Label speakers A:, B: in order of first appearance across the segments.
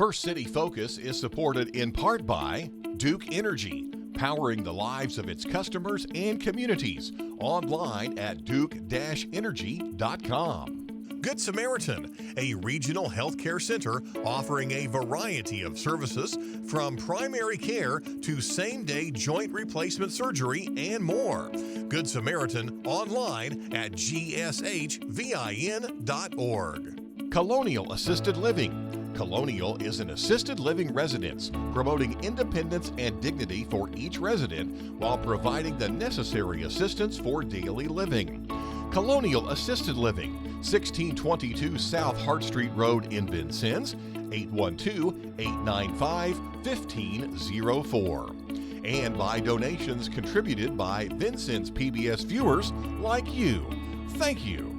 A: First City Focus is supported in part by Duke Energy, powering the lives of its customers and communities. Online at duke-energy.com. Good Samaritan, a regional healthcare center offering a variety of services from primary care to same-day joint replacement surgery and more. Good Samaritan online at gshvin.org. Colonial Assisted Living. Colonial is an assisted living residence, promoting independence and dignity for each resident while providing the necessary assistance for daily living. Colonial Assisted Living, 1622 South Hart Street Road in Vincennes, 812-895-1504. And by donations contributed by Vincennes PBS viewers like you. Thank you.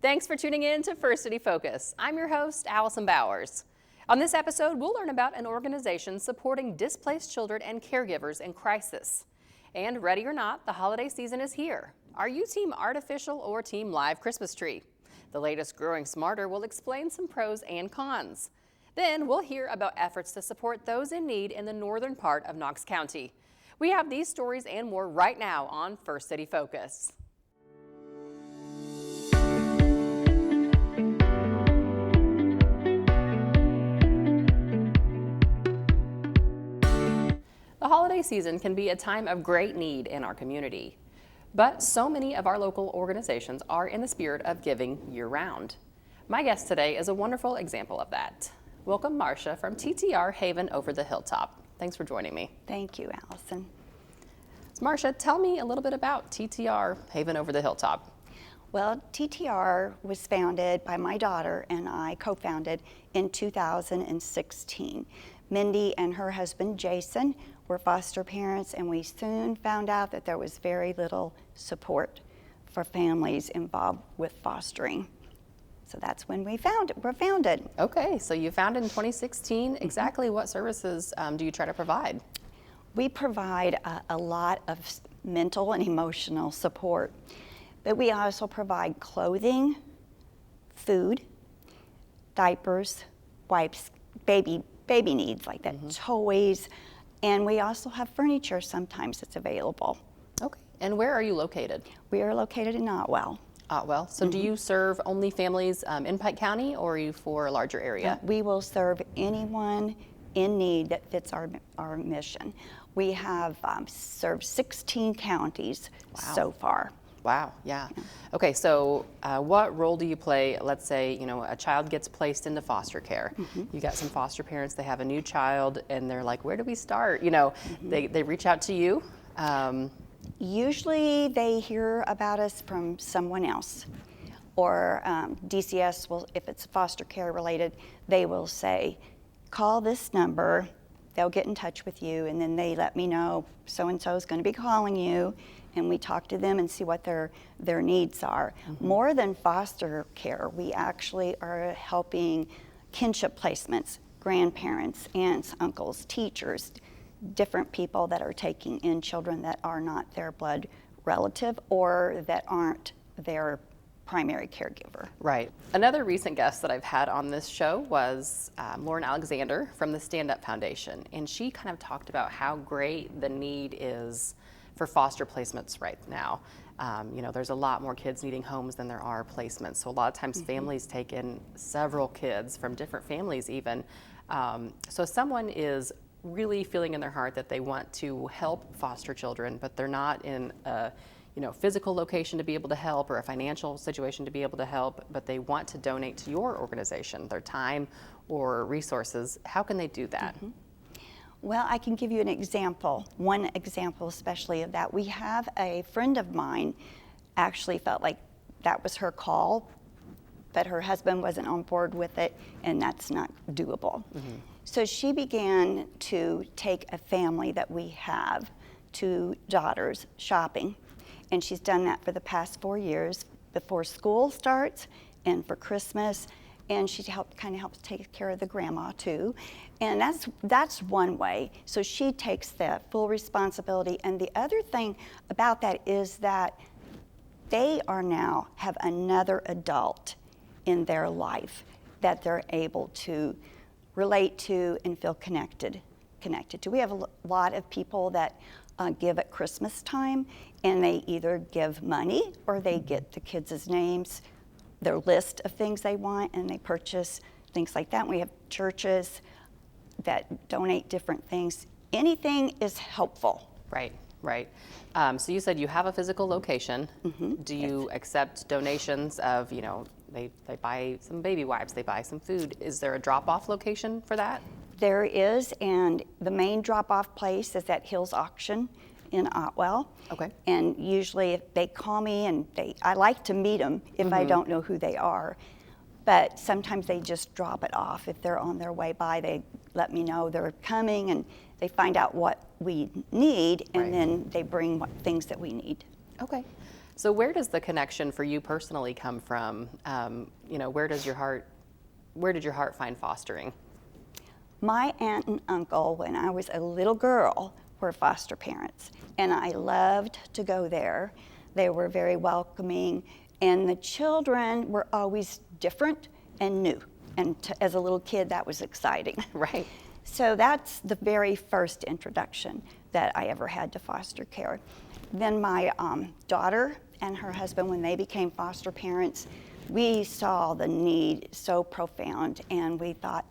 B: Thanks for tuning in to First City Focus. I'm your host, Allison Bowers. On this episode, we'll learn about an organization supporting displaced children and caregivers in crisis. And ready or not, the holiday season is here. Are you Team Artificial or Team Live Christmas Tree? The latest Growing Smarter will explain some pros and cons. Then we'll hear about efforts to support those in need in the northern part of Knox County. We have these stories and more right now on First City Focus. The holiday season can be a time of great need in our community, but so many of our local organizations are in the spirit of giving year-round. My guest today is a wonderful example of that. Welcome Marcia from TTR Haven Over the Hilltop. Thanks for joining me.
C: Thank you, Allison.
B: So Marcia, tell me a little bit about TTR Haven Over the Hilltop.
C: Well, TTR was founded by my daughter and I co-founded in 2016. Mindy and her husband Jason were foster parents, and we soon found out that there was very little support for families involved with fostering. So that's when we're founded.
B: Okay, so you founded in 2016. Exactly what services do you try to provide?
C: We provide a lot of mental and emotional support, but we also provide clothing, food, diapers, wipes, baby needs like that, toys, and we also have furniture sometimes that's available.
B: Okay, and where are you located?
C: We are located in Otwell.
B: Otwell. So do you serve only families in Pike County, or are you for a larger area?
C: We will serve anyone in need that fits our mission. We have served 16 counties so far.
B: Wow, yeah. Okay, so what role do you play? Let's say, a child gets placed into foster care. You got some foster parents, they have a new child, and they're like, where do we start? They reach out to you.
C: Usually they hear about us from someone else, or DCS will, if it's foster care related, they will say, call this number, they'll get in touch with you, and then they let me know so-and-so is going to be calling you, and we talk to them and see what their needs are. More than foster care, we actually are helping kinship placements, grandparents, aunts, uncles, teachers, different people that are taking in children that are not their blood relative or that aren't their primary caregiver.
B: Right. Another recent guest that I've had on this show was Lauren Alexander from the Stand Up Foundation, and she kind of talked about how great the need is for foster placements right now. There's a lot more kids needing homes than there are placements. So a lot of times families take in several kids from different families even. So someone is really feeling in their heart that they want to help foster children, but they're not in a physical location to be able to help or a financial situation to be able to help, but they want to donate to your organization, their time or resources. How can they do that?
C: Well, I can give you an example, one example especially of that. We have a friend of mine actually felt like that was her call, but her husband wasn't on board with it, and that's not doable. So she began to take a family that we have, 2 daughters, shopping, and she's done that for the past 4 years before school starts and for Christmas. And she kind of helps take care of the grandma too. And that's one way. So she takes that full responsibility. And the other thing about that is that they are now have another adult in their life that they're able to relate to and feel connected to. We have a lot of people that give at Christmas time, and they either give money or they get the kids' names, their list of things they want, and they purchase things like that. We have churches that donate different things. Anything is helpful.
B: Right, right. So you said you have a physical location. Do you accept donations of, they buy some baby wipes, they buy some food. Is there a drop-off location for that?
C: There is, and the main drop-off place is at Hills Auction in Otwell.
B: Okay.
C: And usually if they call me, and I like to meet them if I don't know who they are. But sometimes they just drop it off. If they're on their way by, they let me know they're coming, and they find out what we need, and then they bring things that we need.
B: Okay. So where does the connection for you personally come from? Where did your heart find fostering?
C: My aunt and uncle, when I was a little girl, were foster parents, and I loved to go there. They were very welcoming, and the children were always different and new. And as a little kid, that was exciting.
B: Right.
C: So that's the very first introduction that I ever had to foster care. Then my daughter and her husband, when they became foster parents, we saw the need so profound, and we thought,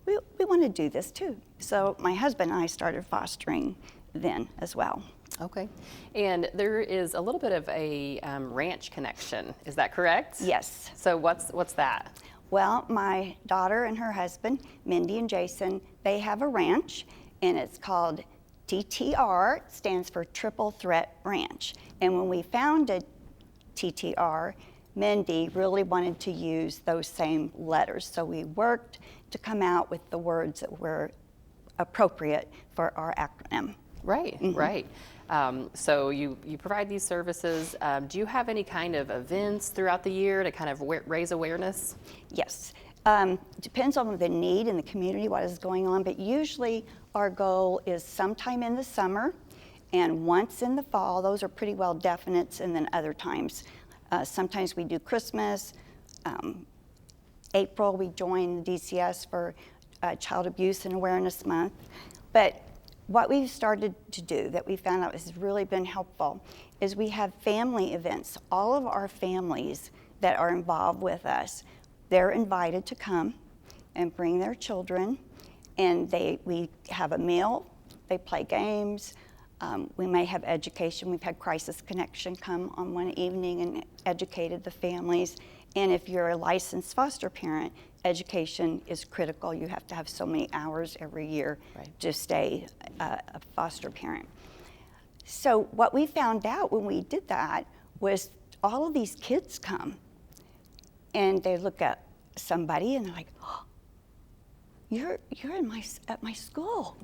C: we want to do this too. So my husband and I started fostering then as well.
B: Okay. And there is a little bit of a ranch connection. Is that correct?
C: Yes.
B: So what's that?
C: Well, my daughter and her husband, Mindy and Jason, they have a ranch, and it's called TTR. It stands for Triple Threat Ranch. And when we founded TTR, Mindy really wanted to use those same letters. So we worked to come out with the words that were appropriate for our acronym.
B: Right, right. So you provide these services. Do you have any kind of events throughout the year to kind of raise awareness?
C: Yes. Depends on the need in the community, what is going on, but usually our goal is sometime in the summer and once in the fall. Those are pretty well definites, and then other times. Sometimes we do Christmas. April, we join DCS for Child Abuse and Awareness Month. But what we've started to do that we found out has really been helpful is we have family events. All of our families that are involved with us, they're invited to come and bring their children, and we have a meal, they play games, we may have education. We've had Crisis Connection come on one evening and educated the families. And if you're a licensed foster parent, education is critical. You have to have so many hours every year to stay a foster parent. So what we found out when we did that was all of these kids come and they look at somebody and they're like, oh, you're at my school.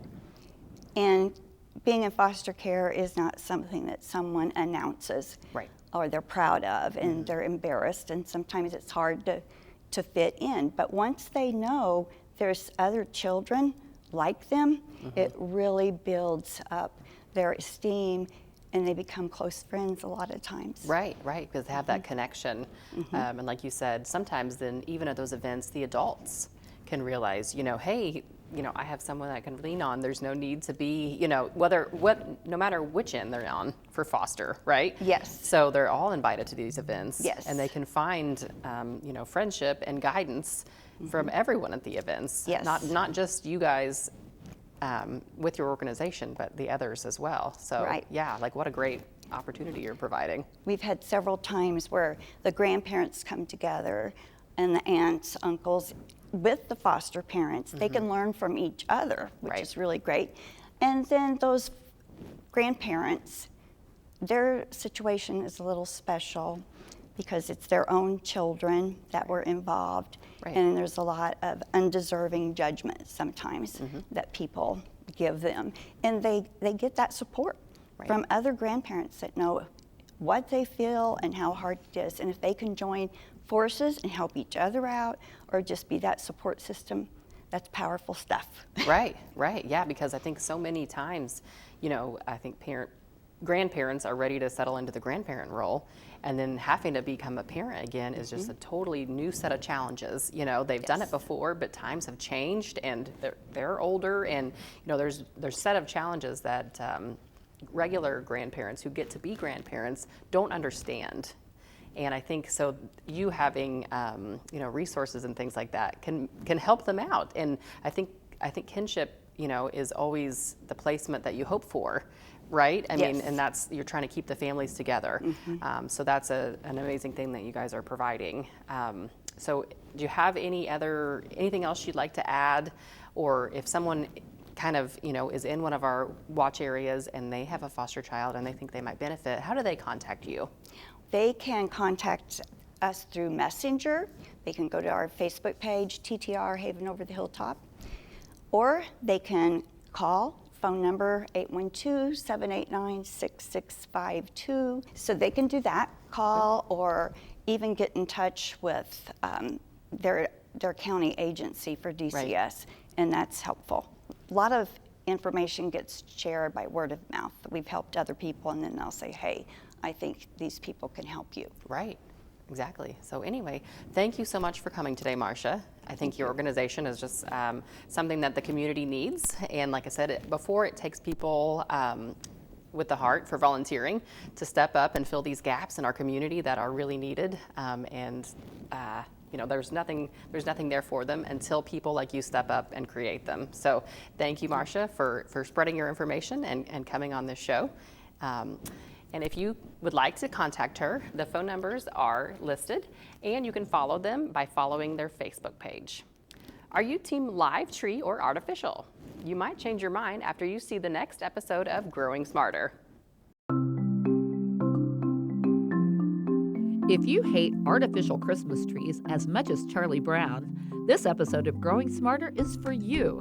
C: And being in foster care is not something that someone announces.
B: Right.
C: Or they're proud of, and they're embarrassed, and sometimes it's hard to fit in. But once they know there's other children like them, it really builds up their esteem, and they become close friends a lot of times.
B: Right, right, because they have that connection. And like you said, sometimes then even at those events, the adults can realize, hey, I have someone that I can lean on. There's no need to be, no matter which end they're on for foster, right?
C: Yes.
B: So they're all invited to these events.
C: Yes.
B: And they can find, friendship and guidance from everyone at the events.
C: Yes.
B: Not just you guys with your organization, but the others as well. So yeah, what a great opportunity you're providing.
C: We've had several times where the grandparents come together and the aunts, uncles, with the foster parents. They can learn from each other, which is really great. And then those grandparents, their situation is a little special because it's their own children that were involved. And there's a lot of undeserving judgment sometimes that people give them. And they get that support from other grandparents that know what they feel and how hard it is. And if they can join forces and help each other out or just be that support system, that's powerful stuff.
B: Right, yeah, because I think so many times, I think grandparents are ready to settle into the grandparent role, and then having to become a parent again is just a totally new set of challenges. You know, they've done it before, but times have changed, and they're older, and you know, there's set of challenges that regular grandparents who get to be grandparents don't understand. And I think so you having you know, resources and things like that can help them out. And I think kinship, you know, is always the placement that you hope for, right? I mean, and that's, you're trying to keep the families together. So that's an amazing thing that you guys are providing. So do you have anything else you'd like to add? Or if someone kind of, you know, is in one of our watch areas and they have a foster child and they think they might benefit, how do they contact you?
C: They can contact us through Messenger. They can go to our Facebook page, TTR Haven Over the Hilltop, or they can call, phone number 812-789-6652. So they can do that, call, or even get in touch with their county agency for DCS, and that's helpful. A lot of information gets shared by word of mouth. We've helped other people, and then they'll say, hey, I think these people can help you.
B: Right, exactly. So anyway, thank you so much for coming today, Marcia. I think your organization is just something that the community needs. And like I said before, it takes people with the heart for volunteering to step up and fill these gaps in our community that are really needed. You know, there's nothing there for them until people like you step up and create them. So thank you, Marcia, for spreading your information and coming on this show. And if you would like to contact her, the phone numbers are listed, and you can follow them by following their Facebook page. Are you team live tree or artificial? You might change your mind after you see the next episode of Growing Smarter.
D: If you hate artificial Christmas trees as much as Charlie Brown, this episode of Growing Smarter is for you.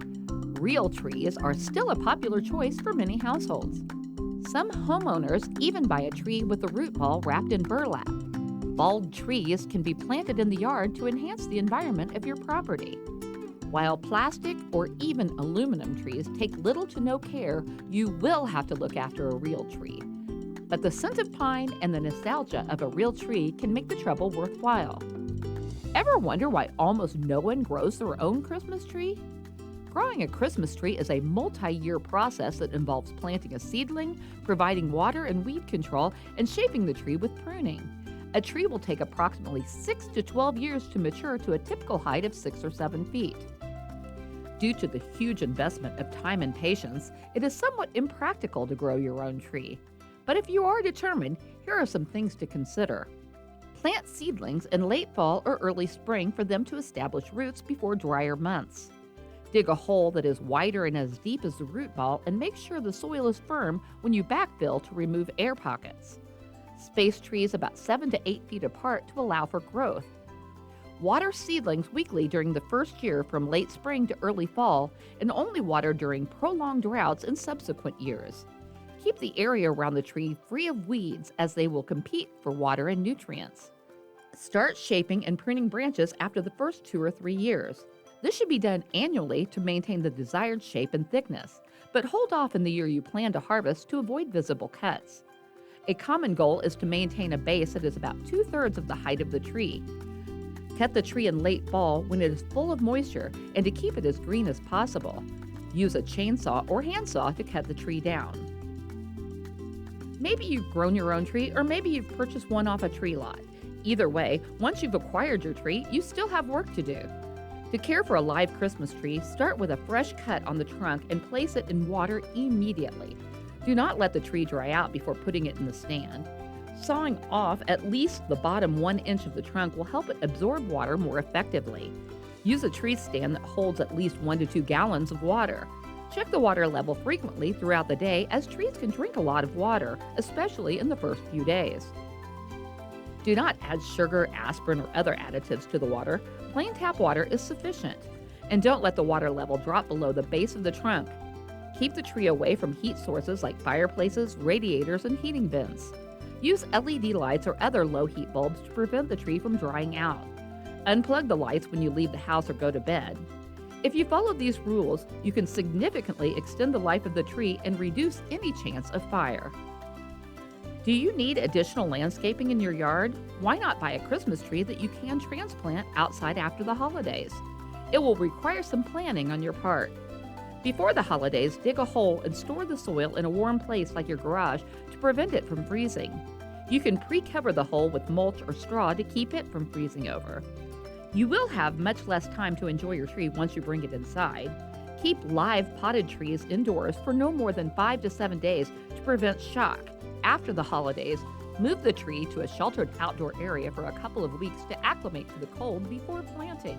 D: Real trees are still a popular choice for many households. Some homeowners even buy a tree with a root ball wrapped in burlap. Balled trees can be planted in the yard to enhance the environment of your property. While plastic or even aluminum trees take little to no care, you will have to look after a real tree. But the scent of pine and the nostalgia of a real tree can make the trouble worthwhile. Ever wonder why almost no one grows their own Christmas tree? Growing a Christmas tree is a multi-year process that involves planting a seedling, providing water and weed control, and shaping the tree with pruning. A tree will take approximately 6 to 12 years to mature to a typical height of 6 or 7 feet. Due to the huge investment of time and patience, it is somewhat impractical to grow your own tree. But if you are determined, here are some things to consider. Plant seedlings in late fall or early spring for them to establish roots before drier months. Dig a hole that is wider and as deep as the root ball and make sure the soil is firm when you backfill to remove air pockets. Space trees about 7 to 8 feet apart to allow for growth. Water seedlings weekly during the first year from late spring to early fall, and only water during prolonged droughts in subsequent years. Keep the area around the tree free of weeds as they will compete for water and nutrients. Start shaping and pruning branches after the first 2 or 3 years. This should be done annually to maintain the desired shape and thickness, but hold off in the year you plan to harvest to avoid visible cuts. A common goal is to maintain a base that is about 2/3 of the height of the tree. Cut the tree in late fall when it is full of moisture and to keep it as green as possible. Use a chainsaw or handsaw to cut the tree down. Maybe you've grown your own tree, or maybe you've purchased one off a tree lot. Either way, once you've acquired your tree, you still have work to do. To care for a live Christmas tree, start with a fresh cut on the trunk and place it in water immediately. Do not let the tree dry out before putting it in the stand. Sawing off at least the bottom 1 inch of the trunk will help it absorb water more effectively. Use a tree stand that holds at least 1 to 2 gallons of water. Check the water level frequently throughout the day, as trees can drink a lot of water, especially in the first few days. Do not add sugar, aspirin, or other additives to the water. Plain tap water is sufficient. And don't let the water level drop below the base of the trunk. Keep the tree away from heat sources like fireplaces, radiators, and heating vents. Use LED lights or other low-heat bulbs to prevent the tree from drying out. Unplug the lights when you leave the house or go to bed. If you follow these rules, you can significantly extend the life of the tree and reduce any chance of fire. Do you need additional landscaping in your yard? Why not buy a Christmas tree that you can transplant outside after the holidays? It will require some planning on your part. Before the holidays, dig a hole and store the soil in a warm place like your garage to prevent it from freezing. You can pre-cover the hole with mulch or straw to keep it from freezing over. You will have much less time to enjoy your tree once you bring it inside. Keep live potted trees indoors for no more than 5 to 7 days to prevent shock. After the holidays, move the tree to a sheltered outdoor area for a couple of weeks to acclimate to the cold before planting.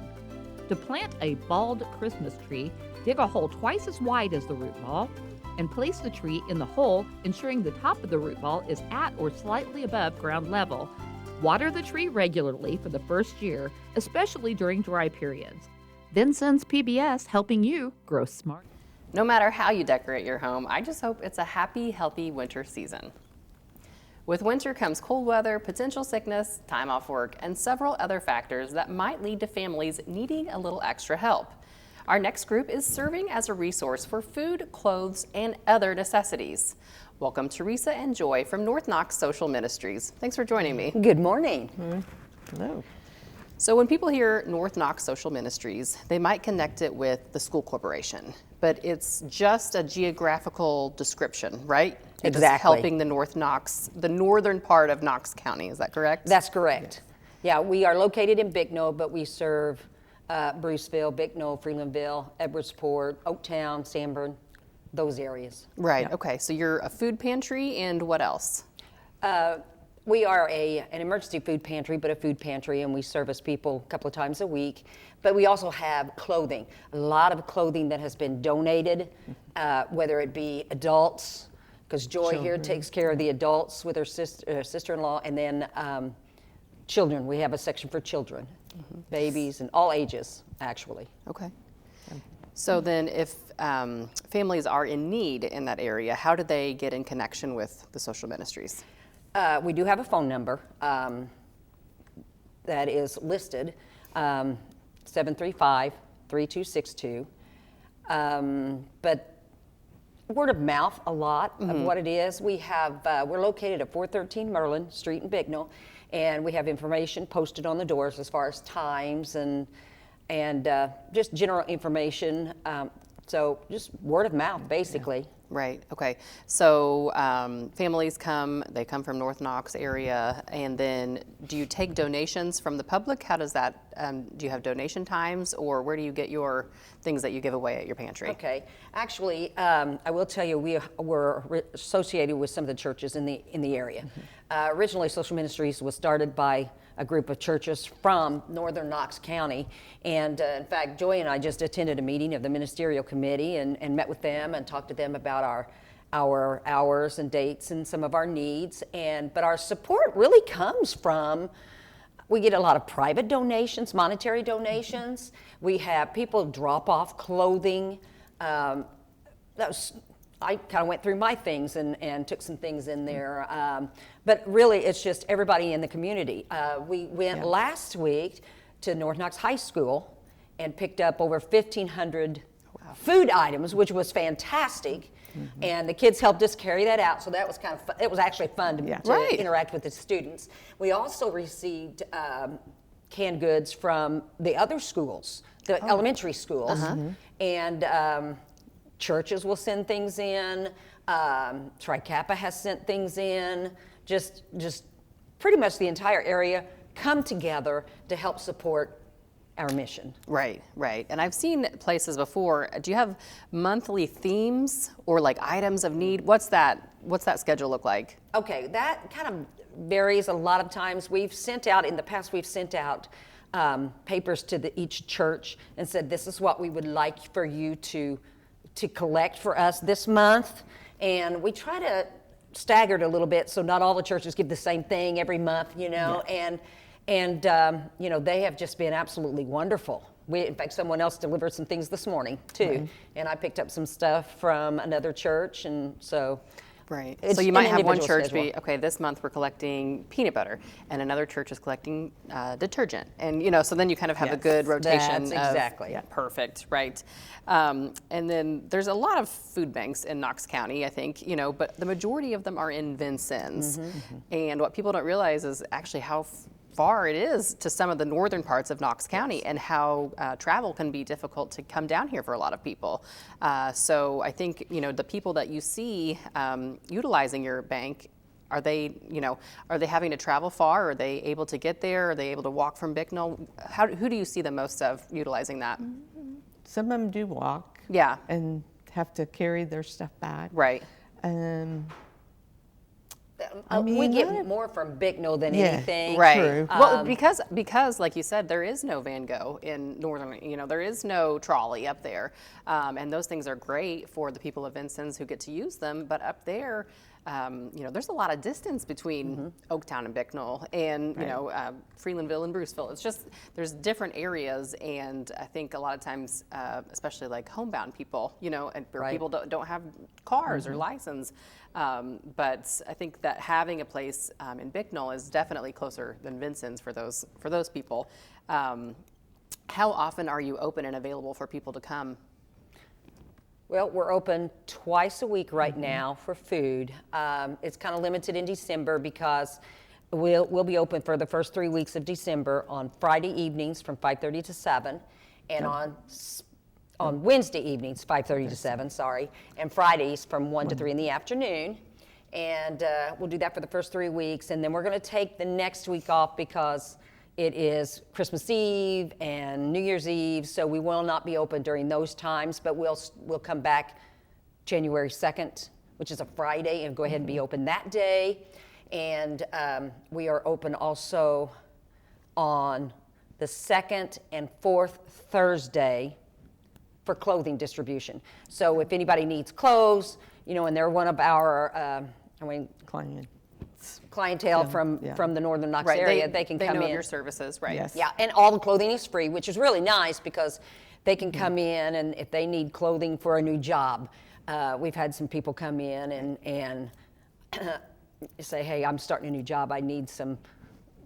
D: To plant a bald Christmas tree, dig a hole twice as wide as the root ball and place the tree in the hole, ensuring the top of the root ball is at or slightly above ground level. Water the tree regularly for the first year, especially during dry periods. Vincent's PBS, helping you grow smart.
B: No matter how you decorate your home, I just hope it's a happy, healthy winter season. With winter comes cold weather, potential sickness, time off work, and several other factors that might lead to families needing a little extra help. Our next group is serving as a resource for food, clothes, and other necessities. Welcome Teresa and Joy from North Knox Social Ministries. Thanks for joining me.
E: Good morning. Hello.
B: So when people hear North Knox Social Ministries, they might connect it with the school corporation, but it's just a geographical description, right? It's
E: Exactly.
B: helping the the northern part of Knox County, is that correct?
E: That's correct. Yeah, we are located in Bicknell, but we serve Bruceville, Bicknell, Freelandville, Edwardsport, Oaktown, Sanborn, those areas.
B: Right,
E: Yeah.
B: okay, so you're a food pantry and what else?
E: We are an emergency food pantry, but a food pantry, and we service people a couple of times a week. But we also have clothing, a lot of clothing that has been donated, whether it be adults, because Joy here takes care of the adults with her sister-in-law, and then children. We have a section for children, babies, and all ages, actually.
B: Okay. So then if families are in need in that area, how do they get in connection with the social ministries?
E: We do have a phone number that is listed, 735-3262. But word of mouth a lot of what it is. We have, we're located at 413 Merlin Street in Bicknell, and we have information posted on the doors as far as times and just general information. So just word of mouth, basically.
B: Right, okay. So families they come from North Knox area, and then do you take donations from the public? How does that, do you have donation times, or where do you get your things that you give away at your pantry?
E: Okay, actually, I will tell you, we were associated with some of the churches in the area. Originally, Social Ministries was started by a group of churches from northern Knox County, and in fact, Joy and I just attended a meeting of the ministerial committee and met with them and talked to them about our hours and dates and some of our needs. But our support really comes from, we get a lot of private donations, monetary donations. We have people drop off clothing. I kind of went through my things and took some things in there. But really, it's just everybody in the community. We went last week to North Knox High School and picked up over 1,500 food items, which was fantastic. And the kids helped us carry that out, so that was kind of fun. It was actually fun to interact with the students. We also received canned goods from the other schools, the elementary schools, and churches will send things in. Tri Kappa has sent things in. Just pretty much the entire area come together to help support our mission.
B: Right. And I've seen places before. Do you have monthly themes or like items of need? What's that schedule look like?
E: Okay, that kind of varies a lot of times. In the past, we've sent out papers to each church and said, this is what we would like for you to collect for us this month. And we try to stagger it a little bit so not all the churches give the same thing every month, and they have just been absolutely wonderful. In fact, someone else delivered some things this morning too, and I picked up some stuff from another church, and so
B: Right.
E: It's
B: So you might
E: an
B: have one
E: individual
B: church
E: schedule.
B: be, okay, this month we're collecting peanut butter, and another church is collecting detergent. And, you know, so then you kind of have a
C: Yes,
B: good rotation.
E: that's exactly.
B: Yeah, perfect, right. And then there's a lot of food banks in Knox County, I think, you know, but the majority of them are in Vincennes. And what people don't realize is actually how far it is to some of the northern parts of Knox County, and how travel can be difficult to come down here for a lot of people. So I think, you know, the people that you see utilizing your bank, are they, you know, are they having to travel far? Are they able to get there? Are they able to walk from Bicknell? Who do you see the most of utilizing that?
F: Some of them do walk.
B: Yeah.
F: And have to carry their stuff back.
B: Right.
F: mean,
E: we
F: a lot
E: get
F: of-
E: more from Bicknell than
F: Yeah,
E: anything.
B: Right.
F: True.
B: Well, because like you said, there is no Van Gogh in northern. You know, there is no trolley up there, and those things are great for the people of Vincennes who get to use them. But up there, you know, there's a lot of distance between Oaktown and Bicknell, and you know, Freelandville and Bruceville. It's just there's different areas, and I think a lot of times, especially like homebound people, you know, and where
E: Right.
B: people don't have cars or license. But I think that having a place in Bicknell is definitely closer than Vincennes for those people. How often are you open and available for people to come?
E: Well, we're open twice a week right now for food. It's kind of limited in December because we'll be open for the first 3 weeks of December on Friday evenings from 5:30 to 7, and on Wednesday evenings 5:30 to 7, and Fridays from 1 to 3 in the afternoon. And we'll do that for the first 3 weeks, and then we're going to take the next week off because it is Christmas Eve and New Year's Eve, so we will not be open during those times, but we'll come back January 2nd, which is a Friday, and go ahead and be open that day. And we are open also on the 2nd and 4th Thursday for clothing distribution. So if anybody needs clothes, you know, and they're one of our, clientele from the northern Knox area, they can come
B: know
E: in.
B: your services, right?
F: Yes.
E: Yeah, and all the clothing is free, which is really nice because they can come in, and if they need clothing for a new job, we've had some people come in and say, hey, I'm starting a new job, I need some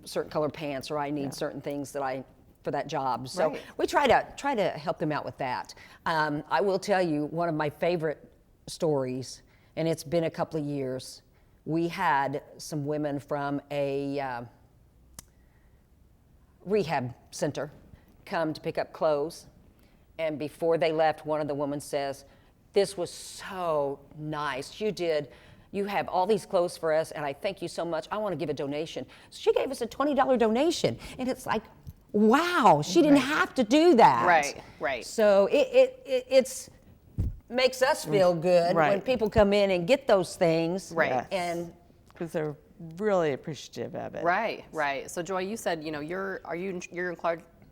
E: certain color pants, or I need certain things for that job. So
B: Right.
E: we try to help them out with that. I will tell you one of my favorite stories, and it's been a couple of years. We had some women from a rehab center come to pick up clothes, and before they left, one of the women says, "This was so nice. You have all these clothes for us, and I thank you so much. I want to give a donation." So she gave us a $20 donation, and it's like, wow, she didn't have to do that.
B: Right.
E: So it's makes us feel good when
F: Right.
E: people come in and get those things.
B: Right.
F: Yes.
E: And
F: because they're really appreciative of it.
B: Right. So Joy, you said, you know, you're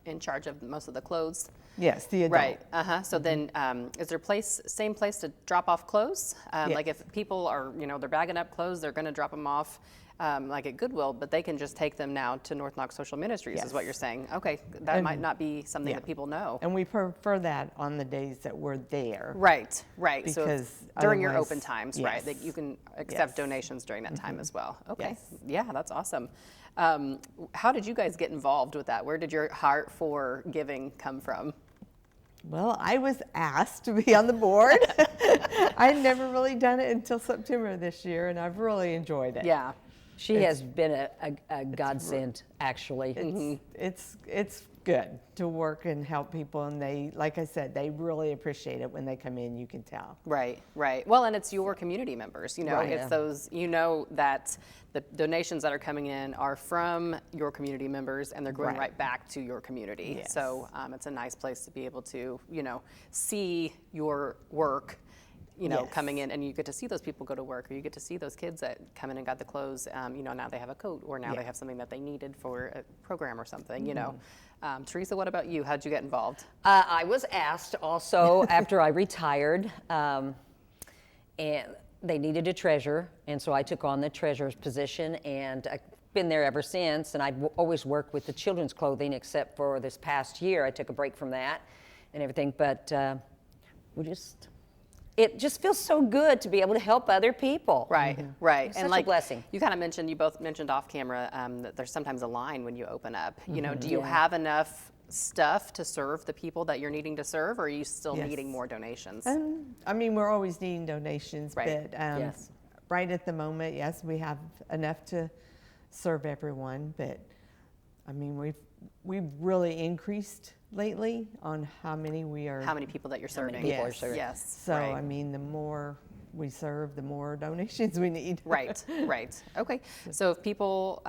B: in charge of most of the clothes.
F: Yes, the adult.
B: Right. So then, is there same place to drop off clothes? Like if people are, you know, they're bagging up clothes, they're going to drop them off, like at Goodwill, but they can just take them now to North Knox Social Ministries, is what
F: Yes.
B: you're saying. Okay, that might not be something that people know.
F: And we prefer that on the days that we're there.
B: Right. So
F: Because
B: during your
F: otherwise-
B: open times, right? That
F: yes.
B: you can accept
F: Yes.
B: donations during that time as well. Okay.
F: Yes.
B: Yeah, that's awesome. How did you guys get involved with that? Where did your heart for giving come from?
F: Well, I was asked to be on the board. I'd never really done it until September this year, and I've really enjoyed it.
B: Yeah.
E: she has been a godsend, actually.
F: It's good to work and help people, and they, like I said, they really appreciate it when they come in. You can tell.
B: Right. Well, and it's your community members. You know,
E: Right.
B: it's those. You know that the donations that are coming in are from your community members, and they're going right back to your community.
F: Yes.
B: So it's a nice place to be able to, you know, see your work. You know,
F: Yes.
B: coming in, and you get to see those people go to work, or you get to see those kids that come in and got the clothes. You know, now they have a coat, or now they have something that they needed for a program or something. You know, Teresa, what about you? How'd you get involved?
E: I was asked also after I retired, and they needed a treasurer, and so I took on the treasurer's position, and I've been there ever since. And I've always worked with the children's clothing, except for this past year. I took a break from that and everything, but we just it just feels so good to be able to help other people.
B: Right, right.
E: It's such a blessing.
B: You kind of you both mentioned off camera that there's sometimes a line when you open up. You know, do you have enough stuff to serve the people that you're needing to serve, or are you still needing more donations?
F: I mean, we're always needing donations,
B: Right.
F: but right at the moment, yes, we have enough to serve everyone. But I mean, we've really increased lately on how many
B: people that you're serving.
E: people are serving.
B: Yes.
F: So
B: right.
F: I mean, the more we serve, the more donations we need.
B: Right, right. Okay. So if people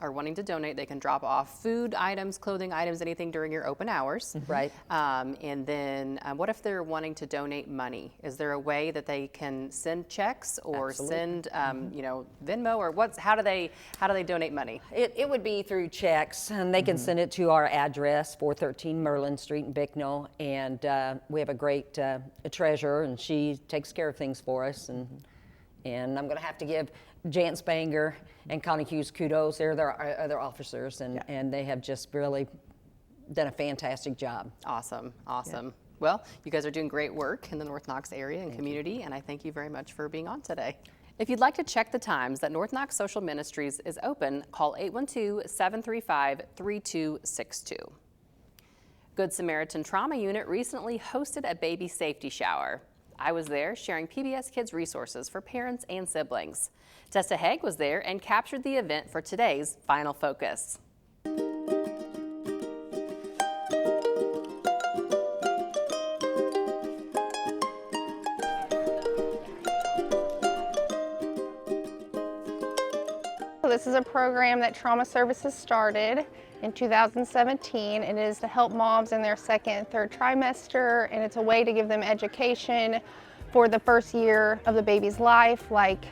B: are wanting to donate, they can drop off food items, clothing items, anything during your open hours.
E: Right.
B: And then what if they're wanting to donate money? Is there a way that they can send checks or send, you know, Venmo, or how do they donate money?
E: It would be through checks, and they can send it to our address, 413 Merlin Street in Bicknell, and we have a great treasurer, and she takes care of things for us, and I'm going to have to give Jan Spanger and Connie Hughes kudos. They're our other officers, and they have just really done a fantastic job.
B: Awesome, awesome. Yeah. Well, you guys are doing great work in the North Knox area and community, and I thank you very much for being on today. If you'd like to check the times that North Knox Social Ministries is open, call 812-735-3262. Good Samaritan Trauma Unit recently hosted a baby safety shower. I was there sharing PBS Kids resources for parents and siblings. Tessa Haig was there and captured the event for today's Final Focus.
G: This is a program that Trauma Services started in 2017. It is to help moms in their second and third trimester, and it's a way to give them education for the first year of the baby's life, like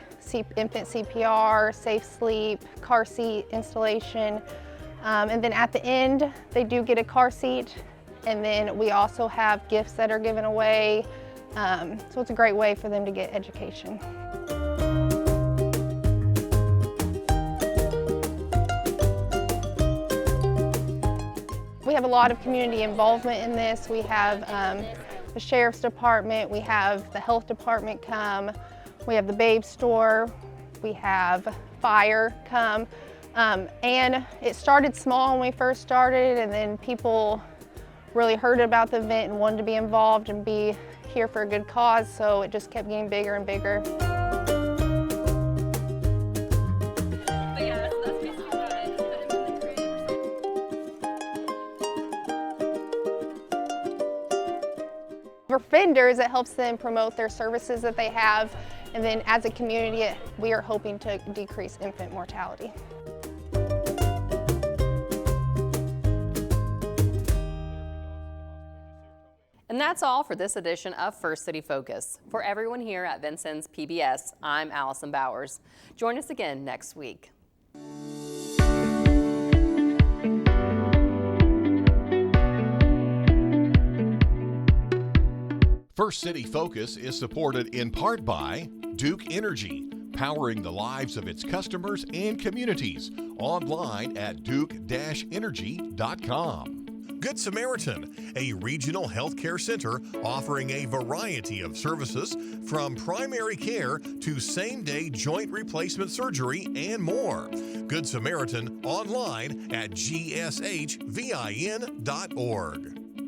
G: infant CPR, safe sleep, car seat installation, and then at the end they do get a car seat, and then we also have gifts that are given away, so it's a great way for them to get education. We have a lot of community involvement in this. We have the Sheriff's Department, we have the Health Department come, we have the Babe Store, we have fire come, and it started small when we first started, and then people really heard about the event and wanted to be involved and be here for a good cause, so it just kept getting bigger and bigger. For vendors, it helps them promote their services that they have, and then as a community, we are hoping to decrease infant mortality.
B: And that's all for this edition of First City Focus. For everyone here at Vincennes PBS, I'm Allison Bowers. Join us again next week.
A: First City Focus is supported in part by Duke Energy, powering the lives of its customers and communities. Online at duke-energy.com. Good Samaritan, a regional healthcare center offering a variety of services from primary care to same-day joint replacement surgery and more. Good Samaritan online at gshvin.org.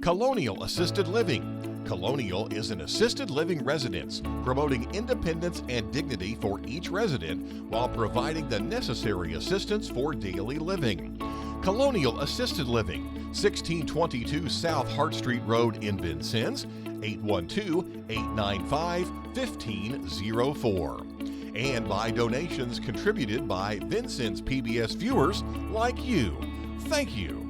A: Colonial Assisted Living. Colonial is an assisted living residence, promoting independence and dignity for each resident while providing the necessary assistance for daily living. Colonial Assisted Living, 1622 South Hart Street Road in Vincennes, 812-895-1504. And by donations contributed by Vincennes PBS viewers like you. Thank you.